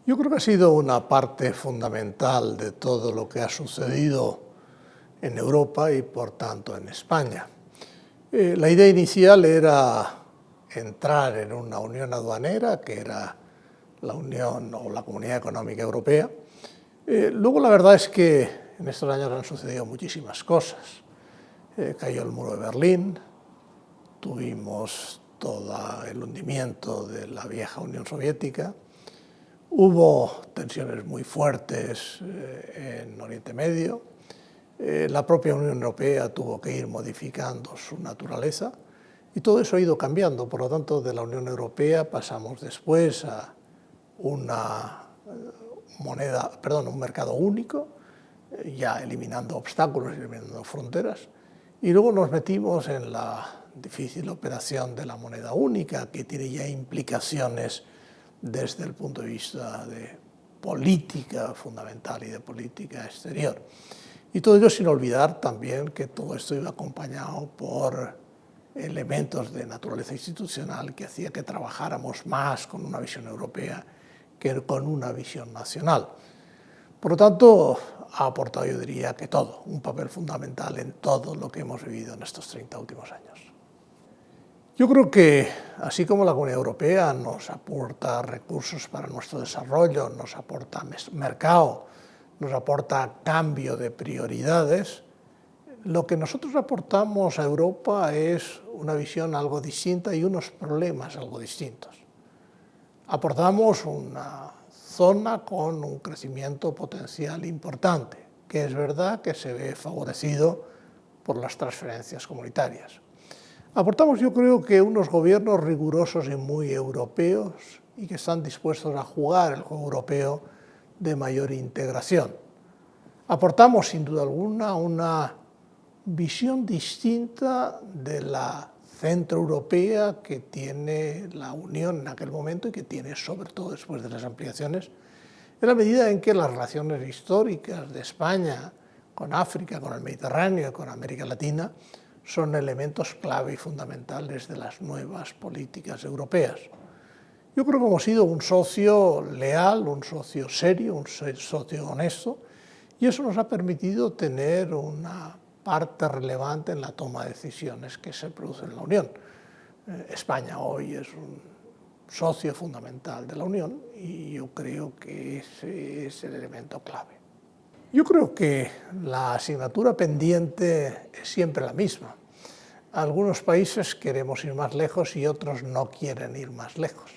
Yo creo que ha sido una parte fundamental de todo lo que ha sucedido en Europa y, por tanto, en España. La idea inicial era entrar en una unión aduanera, que era la Unión o la Comunidad Económica Europea. Luego, la verdad es que en estos años han sucedido muchísimas cosas. Cayó el muro de Berlín, tuvimos todo el hundimiento de la vieja Unión Soviética, hubo tensiones muy fuertes en Oriente Medio, la propia Unión Europea tuvo que ir modificando su naturaleza y todo eso ha ido cambiando. Por lo tanto, de la Unión Europea pasamos después a un mercado único, ya eliminando obstáculos, eliminando fronteras, y luego nos metimos en la difícil operación de la moneda única, que tiene ya implicaciones desde el punto de vista de política fundamental y de política exterior. Y todo ello sin olvidar también que todo esto iba acompañado por elementos de naturaleza institucional que hacía que trabajáramos más con una visión europea que con una visión nacional. Por lo tanto, ha aportado, yo diría, que todo, un papel fundamental en todo lo que hemos vivido en estos 30 últimos años. Yo creo que, así como la Comunidad Europea nos aporta recursos para nuestro desarrollo, nos aporta mercado, nos aporta cambio de prioridades, lo que nosotros aportamos a Europa es una visión algo distinta y unos problemas algo distintos. Aportamos una zona con un crecimiento potencial importante, que es verdad que se ve favorecido por las transferencias comunitarias. Aportamos, yo creo, que unos gobiernos rigurosos y muy europeos y que están dispuestos a jugar el juego europeo de mayor integración. Aportamos, sin duda alguna, una visión distinta de la centroeuropea que tiene la Unión en aquel momento y que tiene, sobre todo después de las ampliaciones, en la medida en que las relaciones históricas de España con África, con el Mediterráneo y con América Latina son elementos clave y fundamentales de las nuevas políticas europeas. Yo creo que hemos sido un socio leal, un socio serio, un socio honesto, y eso nos ha permitido tener una parte relevante en la toma de decisiones que se producen en la Unión. España hoy es un socio fundamental de la Unión y yo creo que ese es el elemento clave. Yo creo que la asignatura pendiente es siempre la misma. Algunos países queremos ir más lejos y otros no quieren ir más lejos.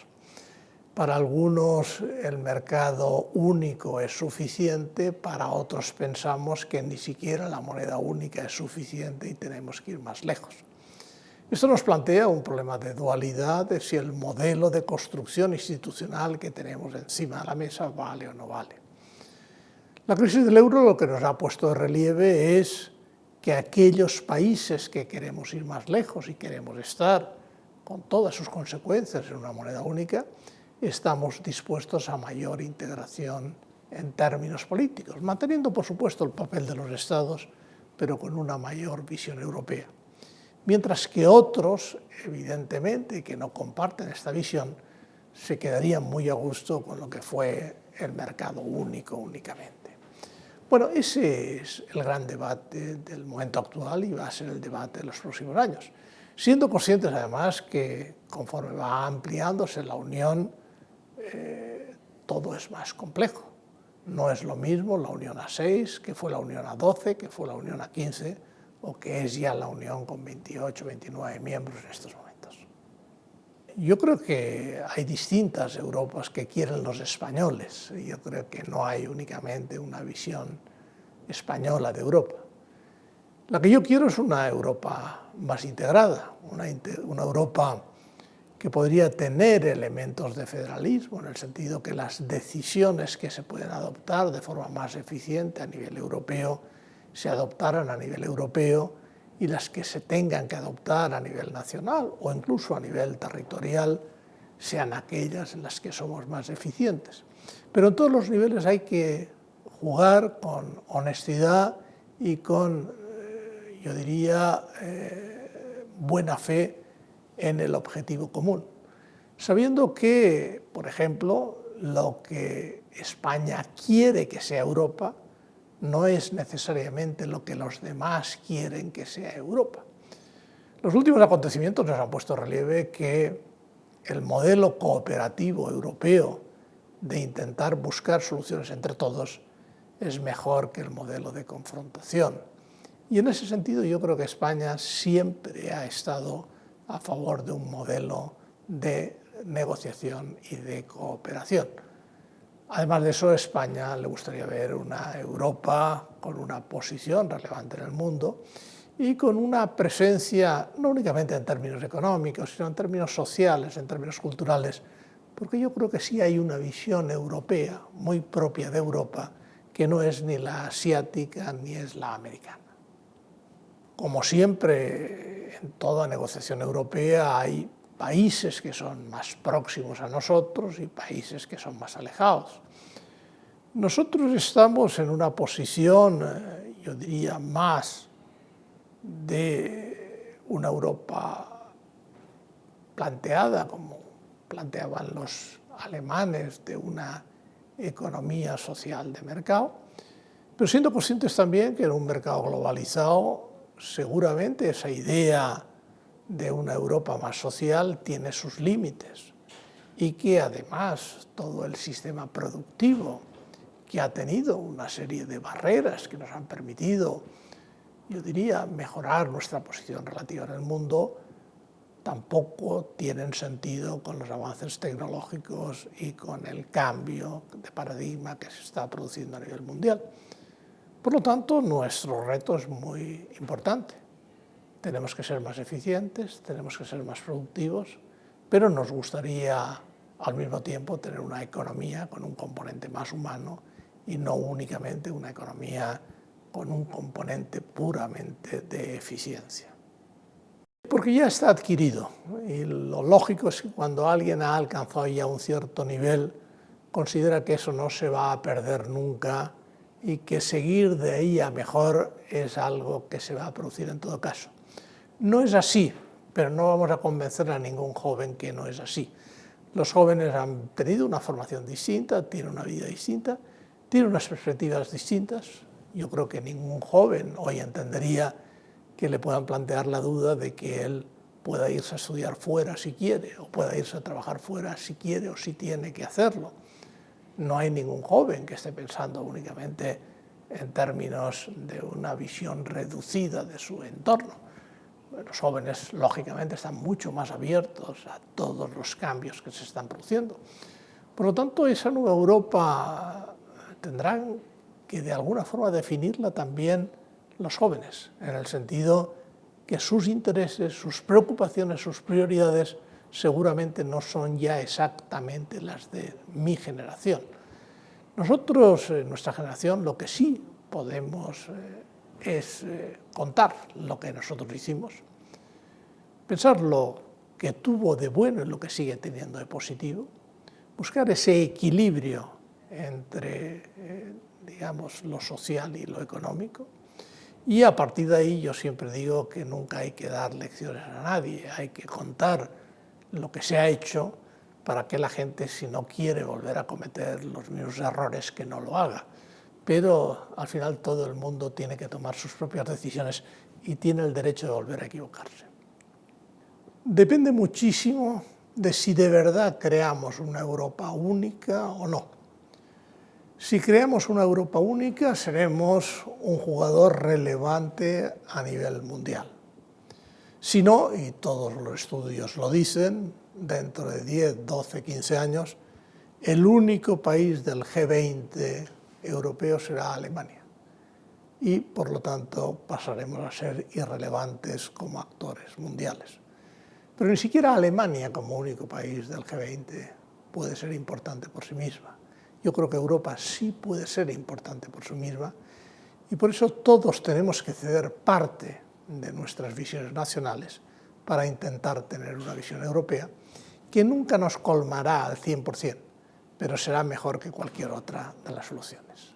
Para algunos el mercado único es suficiente, para otros pensamos que ni siquiera la moneda única es suficiente y tenemos que ir más lejos. Esto nos plantea un problema de dualidad de si el modelo de construcción institucional que tenemos encima de la mesa vale o no vale. La crisis del euro lo que nos ha puesto de relieve es que aquellos países que queremos ir más lejos y queremos estar con todas sus consecuencias en una moneda única, estamos dispuestos a mayor integración en términos políticos, manteniendo, por supuesto, el papel de los Estados, pero con una mayor visión europea. Mientras que otros, evidentemente, que no comparten esta visión, se quedarían muy a gusto con lo que fue el mercado único únicamente. Bueno, ese es el gran debate del momento actual y va a ser el debate de los próximos años, siendo conscientes además que conforme va ampliándose la Unión, todo es más complejo. No es lo mismo la Unión A6 que fue la Unión A12, que fue la Unión A15 o que es ya la Unión con 28, 29 miembros en estos momentos. Yo creo que hay distintas Europas que quieren los españoles. Yo creo que no hay únicamente una visión española de Europa. La que yo quiero es una Europa más integrada, una Europa que podría tener elementos de federalismo, en el sentido que las decisiones que se pueden adoptar de forma más eficiente a nivel europeo se adoptaran a nivel europeo y las que se tengan que adoptar a nivel nacional o incluso a nivel territorial sean aquellas en las que somos más eficientes. Pero en todos los niveles hay que jugar con honestidad y con, yo diría, buena fe en el objetivo común, sabiendo que, por ejemplo, lo que España quiere que sea Europa no es necesariamente lo que los demás quieren que sea Europa. Los últimos acontecimientos nos han puesto en relieve que el modelo cooperativo europeo de intentar buscar soluciones entre todos es mejor que el modelo de confrontación. Y en ese sentido yo creo que España siempre ha estado a favor de un modelo de negociación y de cooperación. Además de eso, a España le gustaría ver una Europa con una posición relevante en el mundo y con una presencia no únicamente en términos económicos, sino en términos sociales, en términos culturales, porque yo creo que sí hay una visión europea muy propia de Europa que no es ni la asiática ni es la americana. Como siempre, en toda negociación europea hay países que son más próximos a nosotros y países que son más alejados. Nosotros estamos en una posición, yo diría, más de una Europa planteada, como planteaban los alemanes, de una economía social de mercado, pero siendo conscientes también que en un mercado globalizado seguramente esa idea de una Europa más social tiene sus límites y que además todo el sistema productivo, que ha tenido una serie de barreras que nos han permitido, yo diría, mejorar nuestra posición relativa en el mundo, tampoco tienen sentido con los avances tecnológicos y con el cambio de paradigma que se está produciendo a nivel mundial. Por lo tanto, nuestro reto es muy importante. Tenemos que ser más eficientes, tenemos que ser más productivos, pero nos gustaría al mismo tiempo tener una economía con un componente más humano y no únicamente una economía con un componente puramente de eficiencia. Porque ya está adquirido y lo lógico es que cuando alguien ha alcanzado ya un cierto nivel, considera que eso no se va a perder nunca y que seguir de ahí a mejor es algo que se va a producir en todo caso. No es así, pero no vamos a convencer a ningún joven que no es así. Los jóvenes han tenido una formación distinta, tienen una vida distinta, tienen unas perspectivas distintas. Yo creo que ningún joven hoy entendería que le puedan plantear la duda de que él pueda irse a estudiar fuera si quiere, o pueda irse a trabajar fuera si quiere o si tiene que hacerlo. No hay ningún joven que esté pensando únicamente en términos de una visión reducida de su entorno. Los jóvenes, lógicamente, están mucho más abiertos a todos los cambios que se están produciendo. Por lo tanto, esa nueva Europa tendrán que, de alguna forma, definirla también los jóvenes, en el sentido que sus intereses, sus preocupaciones, sus prioridades seguramente no son ya exactamente las de mi generación. Nosotros, en nuestra generación, lo que sí podemos es contar lo que nosotros hicimos, pensar lo que tuvo de bueno y lo que sigue teniendo de positivo, buscar ese equilibrio entre digamos, lo social y lo económico, y a partir de ahí yo siempre digo que nunca hay que dar lecciones a nadie, hay que contar lo que se ha hecho para que la gente, si no quiere volver a cometer los mismos errores, que no lo haga. Pero al final todo el mundo tiene que tomar sus propias decisiones y tiene el derecho de volver a equivocarse. Depende muchísimo de si de verdad creamos una Europa única o no. Si creamos una Europa única, seremos un jugador relevante a nivel mundial. Si no, y todos los estudios lo dicen, dentro de 10, 12, 15 años, el único país del G20 europeo será Alemania. Y, por lo tanto, pasaremos a ser irrelevantes como actores mundiales. Pero ni siquiera Alemania, como único país del G20, puede ser importante por sí misma. Yo creo que Europa sí puede ser importante por sí misma y por eso todos tenemos que ceder parte de nuestras visiones nacionales para intentar tener una visión europea que nunca nos colmará al 100%, pero será mejor que cualquier otra de las soluciones.